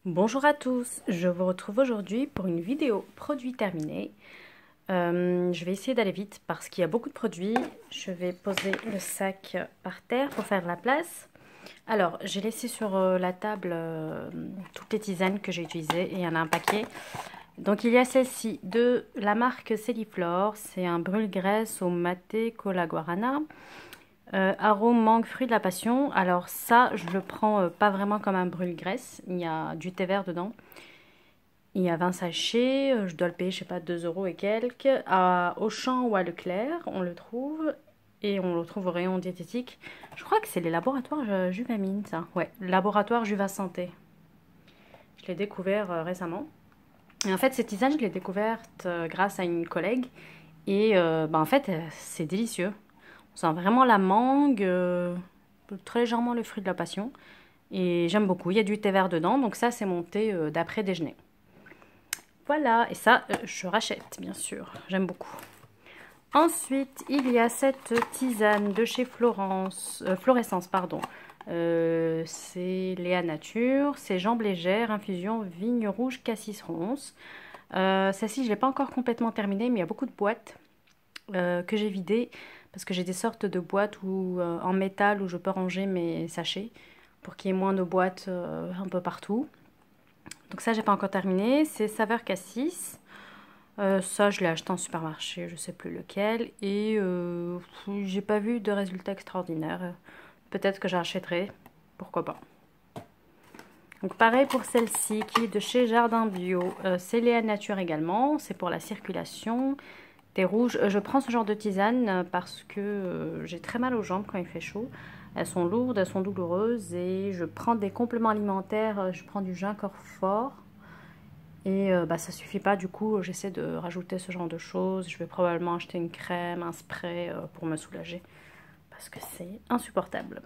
Bonjour à tous, je vous retrouve aujourd'hui pour une vidéo produit terminé. Je vais essayer d'aller vite parce qu'il y a beaucoup de produits. Je vais poser le sac par terre pour faire de la place. Alors, j'ai laissé sur la table toutes les tisanes que j'ai utilisées et il y en a un paquet. Donc, il y a celle-ci de la marque Celliflore. C'est un brûle-graisse au maté cola guarana. Arôme mangue fruit de la passion. Alors ça, je le prends pas vraiment comme un brûle-graisse. Il y a du thé vert dedans. Il y a 20 sachets. Je dois le payer, je sais pas, 2 euros et quelques. À Auchan ou à Leclerc, on le trouve. Et on le trouve au rayon diététique. Je crois que c'est les laboratoires Juvamine, ça. Ouais, laboratoire Juva Santé. Je l'ai découvert récemment. Et en fait, cette tisane, je l'ai découverte grâce à une collègue. Et en fait, c'est délicieux. On sent vraiment la mangue, très légèrement le fruit de la passion. Et j'aime beaucoup. Il y a du thé vert dedans, donc ça, c'est mon thé d'après-déjeuner. Voilà, et ça, je rachète, bien sûr. J'aime beaucoup. Ensuite, il y a cette tisane de chez Florescence, pardon. C'est Léa Nature, c'est jambes légères, infusion vigne rouge cassis ronce. Celle-ci, je ne l'ai pas encore complètement terminée, mais il y a beaucoup de boîtes que j'ai vidées parce que j'ai des sortes de boîtes en métal où je peux ranger mes sachets pour qu'il y ait moins de boîtes un peu partout. Donc ça, j'ai pas encore terminé. C'est saveur cassis. Ça, je l'ai acheté en supermarché, je sais plus lequel. Et j'ai pas vu de résultats extraordinaires. Peut-être que j'achèterai, pourquoi pas. Donc pareil pour celle-ci qui est de chez Jardin Bio. C'est Léa Nature également, c'est pour la circulation. Thé rouge, je prends ce genre de tisane parce que j'ai très mal aux jambes quand il fait chaud. Elles sont lourdes, elles sont douloureuses et je prends des compléments alimentaires, je prends du ginncor fort. Et ça suffit pas, du coup j'essaie de rajouter ce genre de choses. Je vais probablement acheter une crème, un spray pour me soulager parce que c'est insupportable.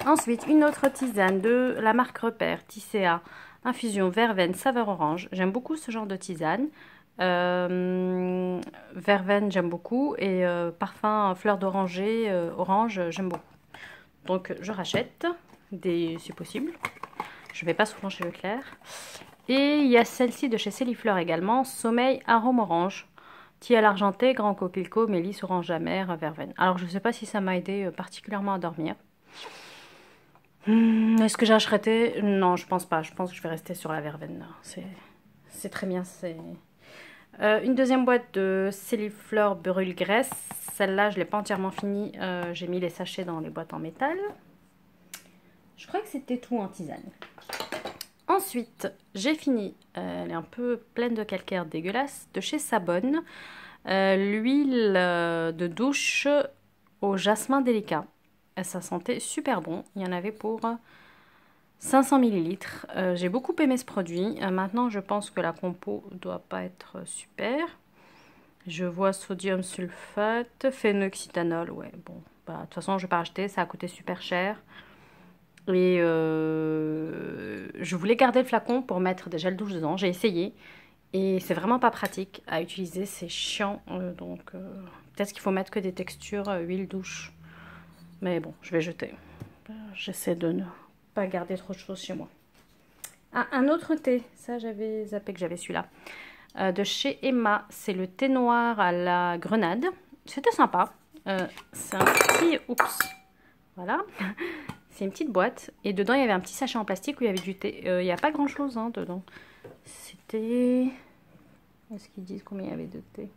Ensuite, une autre tisane de la marque Repère, Tisséa, infusion verveine saveur orange. J'aime beaucoup ce genre de tisane. Verveine, j'aime beaucoup. Et parfum fleur d'oranger, orange, j'aime beaucoup. Donc, je rachète, si possible. Je vais pas souvent chez Leclerc. Et il y a celle-ci de chez Celliflore également, Sommeil arôme orange. Tilleul argenté, grand coquelicot, mélisse, orange amère, verveine. Alors, je ne sais pas si ça m'a aidé particulièrement à dormir. Est-ce que j'achèterais? Non, je pense pas. Je pense que je vais rester sur la verveine. C'est très bien. Une deuxième boîte de Celliflore brûle-graisse. Celle-là, je ne l'ai pas entièrement finie. J'ai mis les sachets dans les boîtes en métal. Je crois que c'était tout en tisane. Ensuite, j'ai fini. Elle est un peu pleine de calcaire dégueulasse. De chez Sabonne. L'huile de douche au jasmin délicat. Ça sentait super bon. Il y en avait pour 500 ml. J'ai beaucoup aimé ce produit. Maintenant, je pense que la compo doit pas être super. Je vois sodium sulfate, phénoxyéthanol. Ouais, bon. De toute façon, je vais pas acheter. Ça a coûté super cher. Et je voulais garder le flacon pour mettre des gels douche dedans. J'ai essayé. Et c'est vraiment pas pratique à utiliser. C'est chiant. Peut-être qu'il faut mettre que des textures huile douche. Mais bon, je vais jeter. J'essaie de ne pas garder trop de choses chez moi. Ah, un autre thé. Ça, j'avais zappé que j'avais celui-là. De chez Emma. C'est le thé noir à la grenade. C'était sympa. C'est un petit... Oups. Voilà. C'est une petite boîte. Et dedans, il y avait un petit sachet en plastique où il y avait du thé. Il n'y a pas grand-chose dedans. C'était... Est-ce qu'ils disent combien il y avait de thé?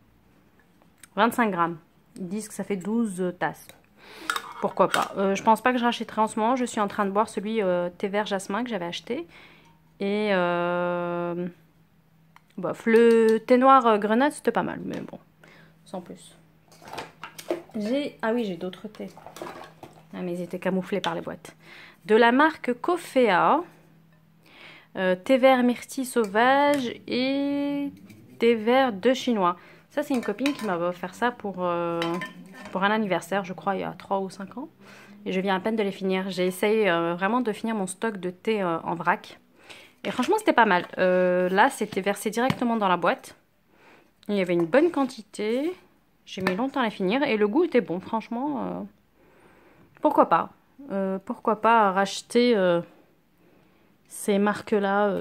25 grammes. Ils disent que ça fait 12 tasses. Pourquoi pas. Je pense pas que je rachèterai en ce moment. Je suis en train de boire celui thé vert jasmin que j'avais acheté. Et le thé noir grenade, c'était pas mal. Mais bon, sans plus. Ah oui, j'ai d'autres thés. Ah, mais ils étaient camouflés par les boîtes. De la marque Cofea. Thé vert myrtille sauvage et thé vert de chinois. Ça, c'est une copine qui m'avait offert ça pour un anniversaire, je crois, il y a 3 ou 5 ans. Et je viens à peine de les finir. J'ai essayé vraiment de finir mon stock de thé en vrac. Et franchement, c'était pas mal. Là, c'était versé directement dans la boîte. Il y avait une bonne quantité. J'ai mis longtemps à les finir. Et le goût était bon, franchement. Pourquoi pas? Pourquoi pas racheter ces marques-là.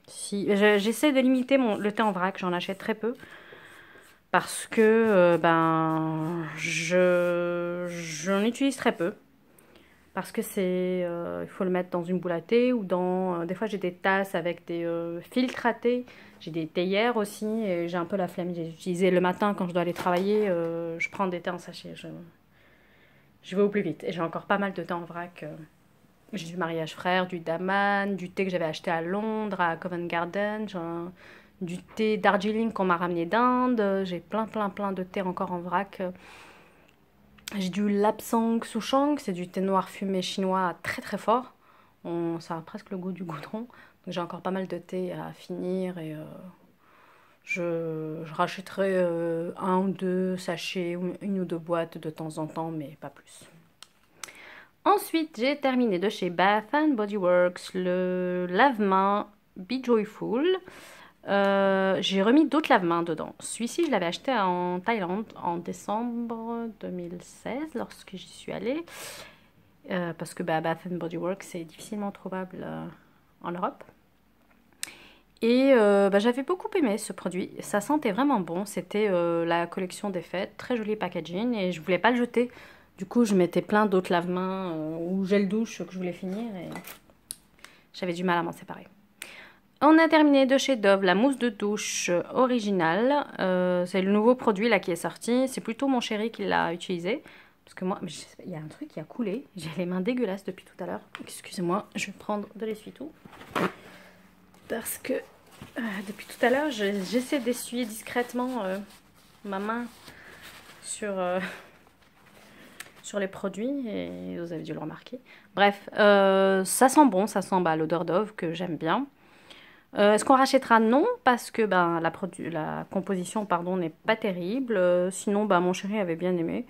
Si, j'essaie de limiter le thé en vrac, j'en achète très peu. Parce que j'en utilise très peu. Parce que il faut le mettre dans une boule à thé ou dans... des fois j'ai des tasses avec des filtres à thé. J'ai des théières aussi et j'ai un peu la flemme. J'ai utilisé le matin quand je dois aller travailler. Je prends des thés en sachet. Je vais au plus vite. Et j'ai encore pas mal de thé en vrac. J'ai du Mariage Frère, du Daman, du thé que j'avais acheté à Londres, à Covent Garden. Du thé Darjeeling qu'on m'a ramené d'Inde. J'ai plein de thé encore en vrac. J'ai du Lapsang Souchong, c'est du thé noir fumé chinois très fort. Ça a presque le goût du goudron. Donc j'ai encore pas mal de thé à finir et je rachèterai un ou deux sachets, une ou deux boîtes de temps en temps, mais pas plus. Ensuite, j'ai terminé de chez Bath and Body Works le lave-main Be Joyful. J'ai remis d'autres lave-mains dedans. Celui-ci, je l'avais acheté en Thaïlande en décembre 2016 lorsque j'y suis allée. Parce que Bath Body Works c'est difficilement trouvable en Europe. Et j'avais beaucoup aimé ce produit. Ça sentait vraiment bon. C'était la collection des fêtes. Très joli packaging. Et je voulais pas le jeter. Du coup, je mettais plein d'autres lave-mains ou gel douche que je voulais finir. Et j'avais du mal à m'en séparer. On a terminé de chez Dove la mousse de douche originale. C'est le nouveau produit là qui est sorti. C'est plutôt mon chéri qui l'a utilisé. Parce que moi, il y a un truc qui a coulé. J'ai les mains dégueulasses depuis tout à l'heure. Excusez-moi, je vais prendre de l'essuie-tout. Parce que depuis tout à l'heure, j'essaie d'essuyer discrètement ma main sur les produits. Et vous avez dû le remarquer. Bref, ça sent bon. Ça sent l'odeur Dove que j'aime bien. Est-ce qu'on rachètera? Non, parce que la composition n'est pas terrible. Sinon, mon chéri avait bien aimé.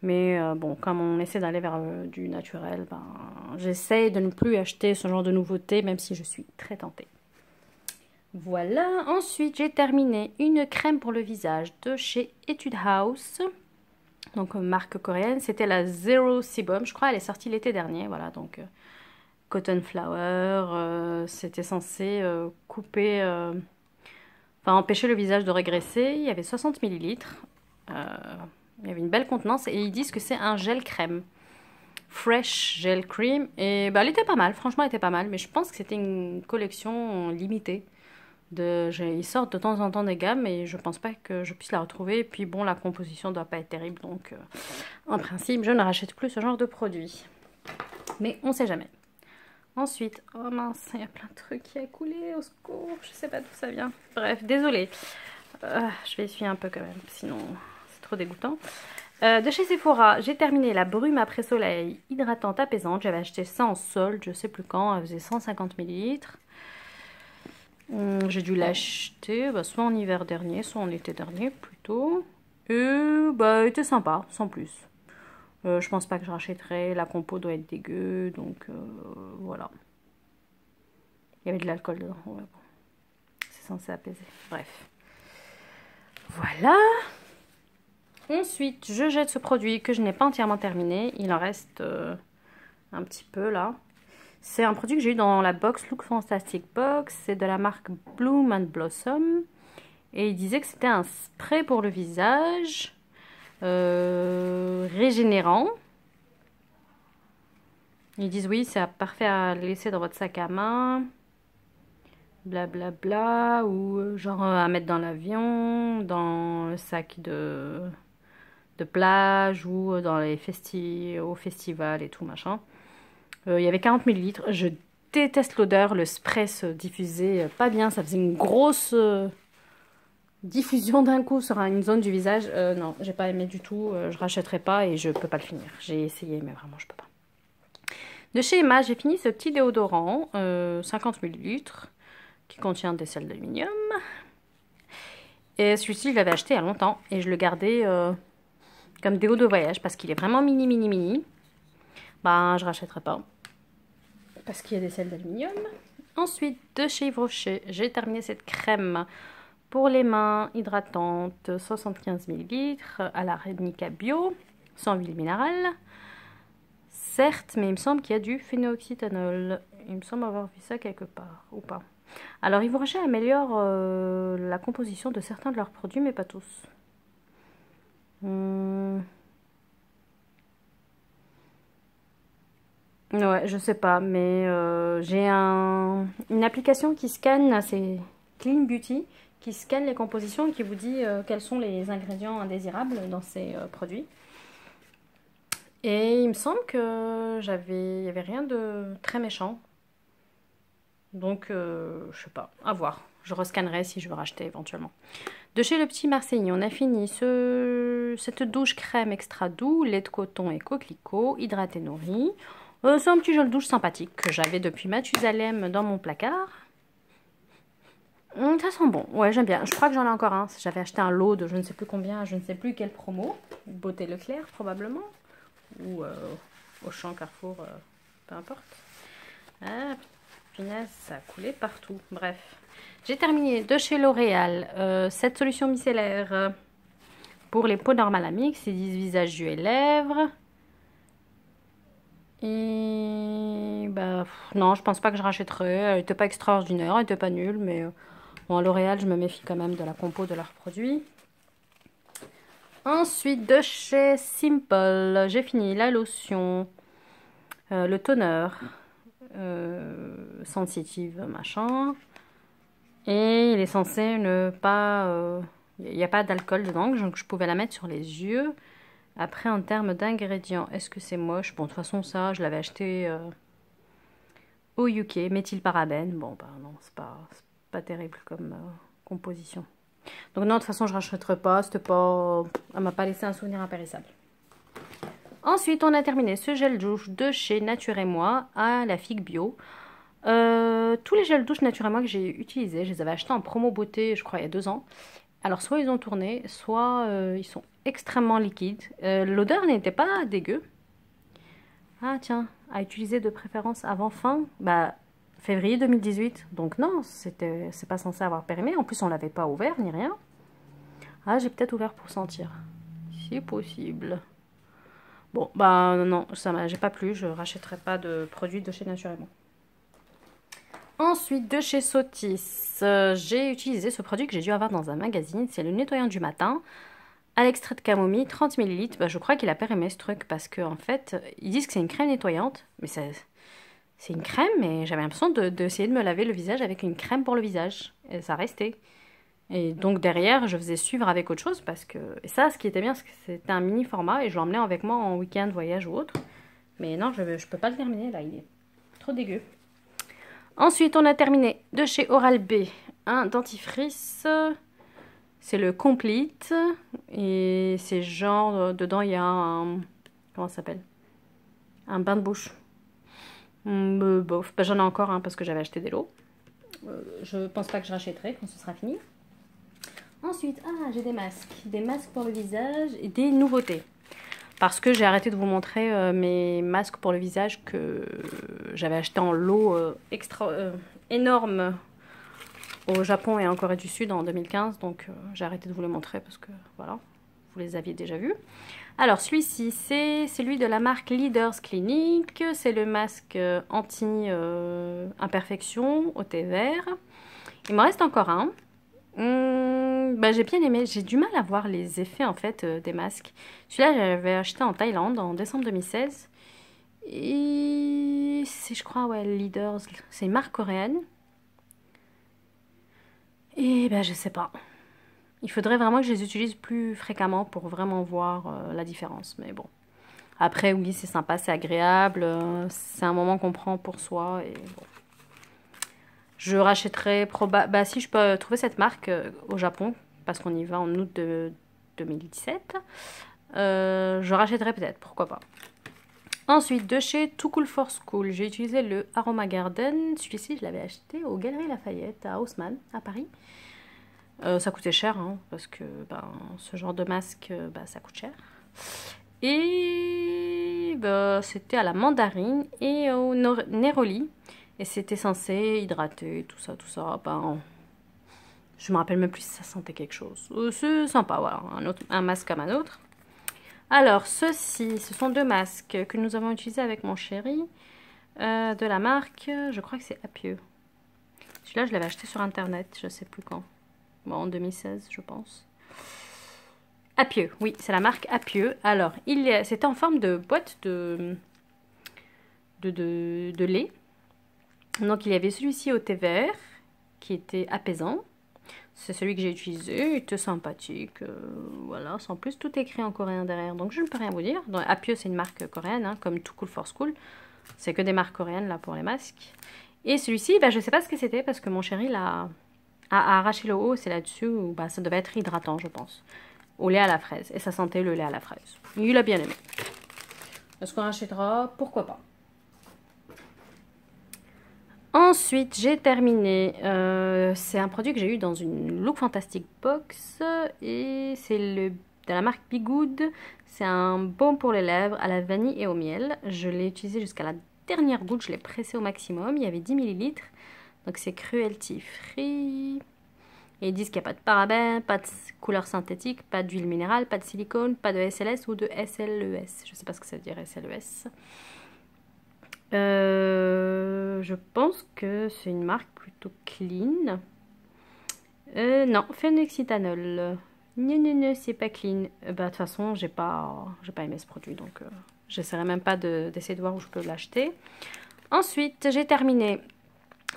Mais bon, comme on essaie d'aller vers du naturel, j'essaie de ne plus acheter ce genre de nouveautés, même si je suis très tentée. Voilà, ensuite j'ai terminé une crème pour le visage de chez Etude House. Donc marque coréenne, c'était la Zero Sebum, je crois elle est sortie l'été dernier, voilà, donc... Cotton Flower, c'était censé couper, empêcher le visage de régresser. Il y avait 60 ml. Il y avait une belle contenance et ils disent que c'est un gel crème. Fresh Gel Cream. Et elle était pas mal, franchement elle était pas mal. Mais je pense que c'était une collection limitée. Ils sortent de temps en temps des gammes et je pense pas que je puisse la retrouver. Et puis bon, la composition doit pas être terrible. Donc en principe, je ne rachète plus ce genre de produit. Mais on sait jamais. Ensuite, oh mince, il y a plein de trucs qui a coulé, au secours, je sais pas d'où ça vient. Bref, désolée. Je vais essuyer un peu quand même, sinon c'est trop dégoûtant. De chez Sephora, j'ai terminé la brume après soleil hydratante apaisante. J'avais acheté ça en solde, je sais plus quand, elle faisait 150 ml. J'ai dû l'acheter soit en hiver dernier, soit en été dernier plutôt. Et elle était sympa, sans plus. Je pense pas que je rachèterai. La compo doit être dégueu. Donc voilà. Il y avait de l'alcool dedans. Ouais, bon. C'est censé apaiser. Bref. Voilà. Ensuite, je jette ce produit que je n'ai pas entièrement terminé. Il en reste un petit peu là. C'est un produit que j'ai eu dans la box Look Fantastic Box. C'est de la marque Bloom and Blossom. Et il disait que c'était un spray pour le visage. Régénérant. Ils disent oui, c'est parfait à laisser dans votre sac à main, blablabla, ou genre à mettre dans l'avion, dans le sac de plage ou dans les au festival et tout machin. Il y avait 40 ml. Je déteste l'odeur, le spray se diffusait pas bien, ça faisait une grosse diffusion d'un coup sur une zone du visage. Non, j'ai pas aimé du tout, je rachèterai pas et je peux pas le finir. J'ai essayé mais vraiment je peux pas. De chez Emma, j'ai fini ce petit déodorant, 50 ml, qui contient des sels d'aluminium. Et celui-ci, je l'avais acheté il y a longtemps et je le gardais comme déo de voyage parce qu'il est vraiment mini. Je rachèterai pas parce qu'il y a des sels d'aluminium. Ensuite, de chez Yves Rocher, j'ai terminé cette crème pour les mains hydratante, 75 ml à la Rednica Bio, sans huile minérale. Certes, mais il me semble qu'il y a du phénoxyéthanol. il me semble avoir vu ça quelque part, ou pas. Alors, Yves Rocher améliore la composition de certains de leurs produits, mais pas tous. Ouais, je sais pas, mais j'ai une application qui scanne, c'est Clean Beauty, qui scanne les compositions et qui vous dit quels sont les ingrédients indésirables dans ces produits. Et il me semble que il y avait rien de très méchant. Donc, je sais pas, à voir. Je rescannerai si je veux racheter éventuellement. De chez Le Petit Marseillais, on a fini cette douche crème extra doux, lait de coton et coquelicot, hydraté nourri. C'est un petit gel douche sympathique que j'avais depuis Mathusalem dans mon placard. Ça sent bon, ouais j'aime bien. Je crois que j'en ai encore un. J'avais acheté un lot de je ne sais plus combien, je ne sais plus quelle promo. Beauté Leclerc probablement. Ou Auchan, Carrefour, peu importe. Ah, punaise, ça a coulé partout. Bref. J'ai terminé de chez L'Oréal cette solution micellaire pour les peaux normales à mix, 10 visage, yeux et lèvres. Et bah non, je pense pas que je rachèterai. Elle était pas extraordinaire, elle était pas nulle, mais bon, à L'Oréal, je me méfie quand même de la compo de leurs produits. Ensuite, de chez Simple, j'ai fini la lotion, le toner, sensitive machin. Et il est censé ne pas... il n'y a pas d'alcool dedans, donc je pouvais la mettre sur les yeux. Après, en termes d'ingrédients, est-ce que c'est moche? Bon, de toute façon, ça, je l'avais acheté au UK, méthylparabène. Bon, bah non, c'est pas terrible comme composition. Donc non, de toute façon, je ne rachèterai pas. C'était pas... Elle m'a pas laissé un souvenir impérissable. Ensuite, on a terminé ce gel douche de chez Nature et Moi à la figue bio. Tous les gels douche Nature et Moi que j'ai utilisés, je les avais achetés en promo beauté, je crois, il y a 2 ans. Alors, soit ils ont tourné, soit ils sont extrêmement liquides. L'odeur n'était pas dégueu. Ah, tiens, à utiliser de préférence avant fin, bah, février 2018. Donc non, c'est pas censé avoir périmé. En plus, on l'avait pas ouvert, ni rien. Ah, j'ai peut-être ouvert pour sentir. C'est possible. Bon, bah non, ça j'ai pas plu. Je rachèterai pas de produits de chez Nature et Moi. Ensuite, de chez Sotis, j'ai utilisé ce produit que j'ai dû avoir dans un magazine. C'est le nettoyant du matin à l'extrait de camomille, 30 ml. Bah, je crois qu'il a périmé ce truc parce qu'en fait, ils disent que c'est une crème nettoyante. Mais c'est une crème, mais j'avais l'impression d'essayer de me laver le visage avec une crème pour le visage. Et ça restait. Et donc derrière, je faisais suivre avec autre chose parce que... Et ça, ce qui était bien, c'est que c'était un mini format et je l'emmenais avec moi en week-end, voyage ou autre. Mais non, je peux pas le terminer là, il est trop dégueu. Ensuite, on a terminé de chez Oral-B un dentifrice. C'est le Complete. Et c'est genre, dedans, il y a un... Comment ça s'appelle? Un bain de bouche. Bof. Bah, j'en ai encore un parce que j'avais acheté des lots. Je pense pas que je rachèterai quand ce sera fini. Ensuite, j'ai des masques. Des masques pour le visage et des nouveautés. Parce que j'ai arrêté de vous montrer mes masques pour le visage que j'avais acheté en lot énorme au Japon et en Corée du Sud en 2015. Donc j'ai arrêté de vous les montrer parce que voilà, vous les aviez déjà vus. Alors celui-ci, c'est celui de la marque Leaders Clinic. C'est le masque anti-imperfection au thé vert. Il m'en reste encore un. Bah, j'ai bien aimé, j'ai du mal à voir les effets en fait des masques. Celui-là j'avais acheté en Thaïlande en décembre 2016 et c'est je crois ouais Leaders, c'est une marque coréenne et bah je sais pas. Il faudrait vraiment que je les utilise plus fréquemment pour vraiment voir la différence, mais bon. Après oui c'est sympa, c'est agréable, c'est un moment qu'on prend pour soi et bon. Je rachèterai bah, si je peux trouver cette marque au Japon, parce qu'on y va en août de 2017. Je rachèterai peut-être, pourquoi pas. Ensuite, de chez Too Cool for School, j'ai utilisé le Aroma Garden. Celui-ci, je l'avais acheté aux Galeries Lafayette, à Haussmann, à Paris. Ça coûtait cher, hein, parce que ben, ce genre de masque, ça coûte cher. Et bah, c'était à la mandarine et au néroli. Et c'était censé hydrater, tout ça. Ben, je me rappelle même plus si ça sentait quelque chose. C'est sympa, voilà. Un masque comme un autre. Alors, ce sont 2 masques que nous avons utilisés avec mon chéri. de la marque, je crois que c'est Apieux. Celui-là, je l'avais acheté sur internet, je sais plus quand. Bon, en 2016, je pense. Apieux, oui, c'est la marque Apieux. Alors, c'était en forme de boîte de lait. Donc, il y avait celui-ci au thé vert, qui était apaisant. C'est celui que j'ai utilisé, il était sympathique. Voilà, sans plus, tout est écrit en coréen derrière, donc je ne peux rien vous dire. Donc, Apieux, c'est une marque coréenne, hein, comme Too Cool for School. C'est que des marques coréennes, là, pour les masques. Et celui-ci, bah, je ne sais pas ce que c'était, parce que mon chéri a arraché le haut, c'est là-dessus, bah, ça devait être hydratant, je pense. Au lait à la fraise, et ça sentait le lait à la fraise. Il a bien aimé. Est-ce qu'on achètera? Pourquoi pas. Ensuite, j'ai terminé. C'est un produit que j'ai eu dans une Look Fantastic box. Et c'est de la marque Be Good. C'est un baume pour les lèvres à la vanille et au miel. Je l'ai utilisé jusqu'à la dernière goutte. Je l'ai pressé au maximum. Il y avait 10 ml. Donc c'est cruelty free. Et ils disent qu'il n'y a pas de parabènes, pas de couleur synthétique, pas d'huile minérale, pas de silicone, pas de SLS ou de SLES. Je ne sais pas ce que ça veut dire SLES. Je pense que c'est une marque plutôt clean. Non, phénoxyéthanol. Non, c'est pas clean. Bah, de toute façon, j'ai pas aimé ce produit, donc j'essaierai même pas d'essayer de voir où je peux l'acheter. Ensuite, j'ai terminé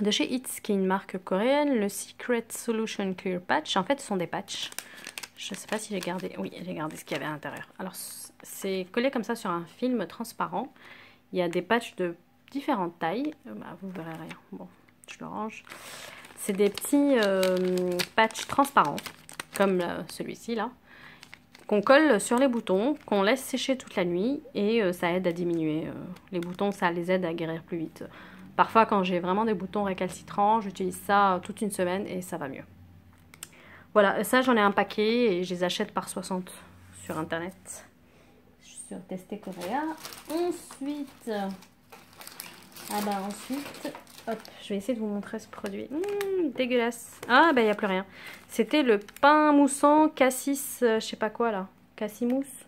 de chez It's, qui est une marque coréenne, le Secret Solution Clear Patch. En fait, ce sont des patchs. Je sais pas si j'ai gardé. Oui, j'ai gardé ce qu'il y avait à l'intérieur. Alors, c'est collé comme ça sur un film transparent. Il y a des patchs de différentes tailles. Bah, vous verrez rien. Bon, je le range. C'est des petits patchs transparents, comme celui-ci là, qu'on colle sur les boutons, qu'on laisse sécher toute la nuit et ça aide à diminuer. Les boutons, ça les aide à guérir plus vite. Parfois, quand j'ai vraiment des boutons récalcitrants, j'utilise ça toute une semaine et ça va mieux. Voilà, ça j'en ai un paquet et je les achète par 60 sur internet. Sur Testé Korea. Ensuite, hop, je vais essayer de vous montrer ce produit. Dégueulasse. Ah, bah il n'y a plus rien. C'était le pain moussant cassis, je sais pas quoi là. Cassimousse.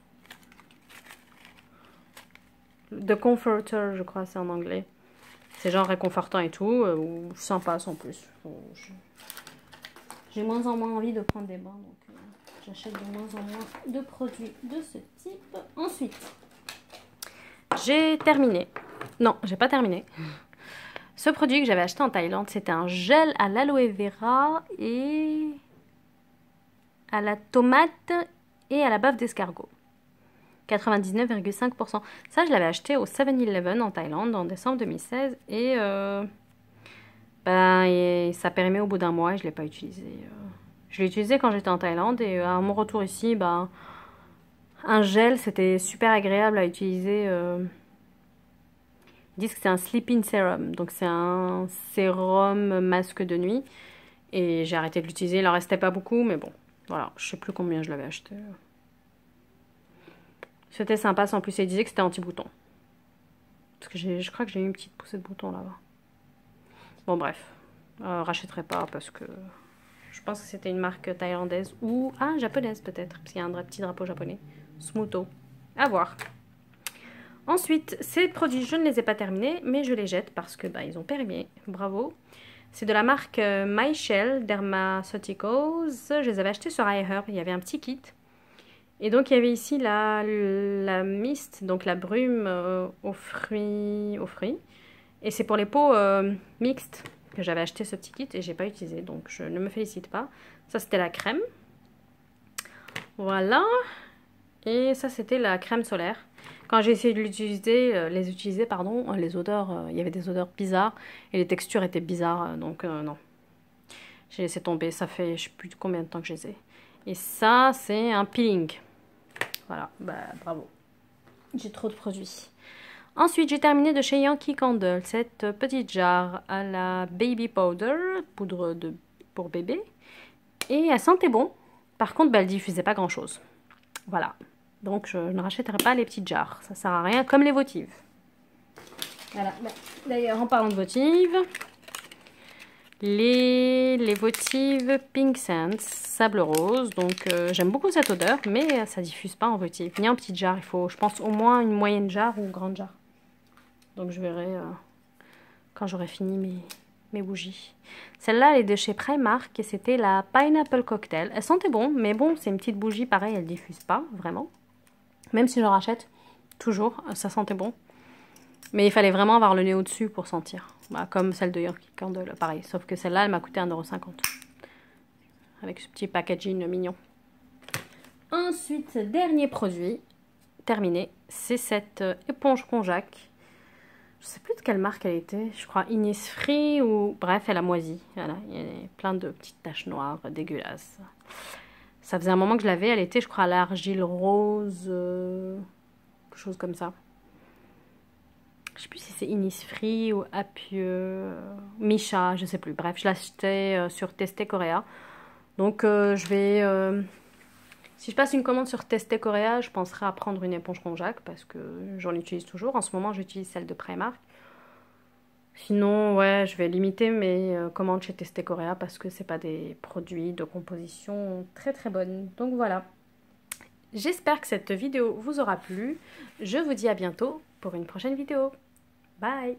The Comforter, je crois, c'est en anglais. C'est genre réconfortant et tout, ou sympa sans plus. J'ai moins en moins envie de prendre des bains, donc j'achète de moins en moins de produits de ce type. Ensuite, j'ai terminé. Non, j'ai pas terminé. Ce produit que j'avais acheté en Thaïlande, c'était un gel à l'aloe vera et à la tomate et à la bave d'escargot. 99,5%. Ça, je l'avais acheté au 7-Eleven en Thaïlande en décembre 2016 et ça périmait au bout d'un mois et je ne l'ai pas utilisé. Je l'ai utilisé quand j'étais en Thaïlande et à mon retour ici, un gel, c'était super agréable à utiliser. Ils disent que c'est un sleeping serum, donc c'est un sérum masque de nuit. Et j'ai arrêté de l'utiliser, il en restait pas beaucoup, mais bon, voilà, je sais plus combien je l'avais acheté. C'était sympa, sans plus, il disait que c'était anti-bouton. Parce que je crois que j'ai eu une petite poussée de bouton là-bas. Bon bref, rachèterai pas parce que je pense que c'était une marque thaïlandaise ou japonaise peut-être, parce qu'il y a un petit drapeau japonais. Smuto, à voir. Ensuite, ces produits, je ne les ai pas terminés, mais je les jette parce que ils ont périmé. Bravo. C'est de la marque Michelle Dermaceuticals. Je les avais achetés sur iHerb. Il y avait un petit kit. Et donc, il y avait ici la mist, donc la brume aux fruits. Et c'est pour les peaux mixtes que j'avais acheté ce petit kit et j'ai pas utilisé. Donc, je ne me félicite pas. Ça, c'était la crème. Voilà. Et ça, c'était la crème solaire. Quand j'ai essayé de les utiliser, les odeurs, il y avait des odeurs bizarres et les textures étaient bizarres, donc non. J'ai laissé tomber, ça fait je sais plus combien de temps que je les ai. Et ça, c'est un peeling. Voilà, bravo. J'ai trop de produits. Ensuite, j'ai terminé de chez Yankee Candle, cette petite jarre à la baby powder, poudre pour bébé. Et elle sentait bon. Par contre, elle diffusait pas grand-chose. Voilà. Donc, je ne rachèterai pas les petites jarres. Ça sert à rien, comme les votives. Voilà. D'ailleurs, en parlant de votives, les votives Pink Sands, sable rose. Donc, j'aime beaucoup cette odeur, mais ça diffuse pas en votive. Ni en petite jarre. Il faut, je pense, au moins une moyenne jarre ou grande jarre. Donc, je verrai quand j'aurai fini mes bougies. Celle-là, elle est de chez Primark et c'était la Pineapple Cocktail. Elle sentait bon, mais bon, c'est une petite bougie, pareil, elle diffuse pas, vraiment. Même si je rachète, toujours, ça sentait bon. Mais il fallait vraiment avoir le nez au-dessus pour sentir. Bah, comme celle de Yankee Candle, pareil. Sauf que celle-là, elle m'a coûté 1,50 €. Avec ce petit packaging mignon. Ensuite, dernier produit, terminé, c'est cette éponge konjac. Je sais plus de quelle marque elle était, je crois Innisfree ou... Bref, elle a moisi. Voilà, il y a plein de petites taches noires dégueulasses. Ça faisait un moment que je l'avais, elle était, je crois, à l'argile rose, quelque chose comme ça. Je sais plus si c'est Innisfree ou Apieux, Misha, je sais plus. Bref, je l'achetais sur Testé Korea. Donc, je vais... si je passe une commande sur Testé Korea, je penserai à prendre une éponge konjac parce que j'en utilise toujours. En ce moment, j'utilise celle de Primark. Sinon, ouais, je vais limiter mes commandes chez Testé Korea parce que c'est pas des produits de composition très très bonnes. Donc voilà. J'espère que cette vidéo vous aura plu. Je vous dis à bientôt pour une prochaine vidéo. Bye!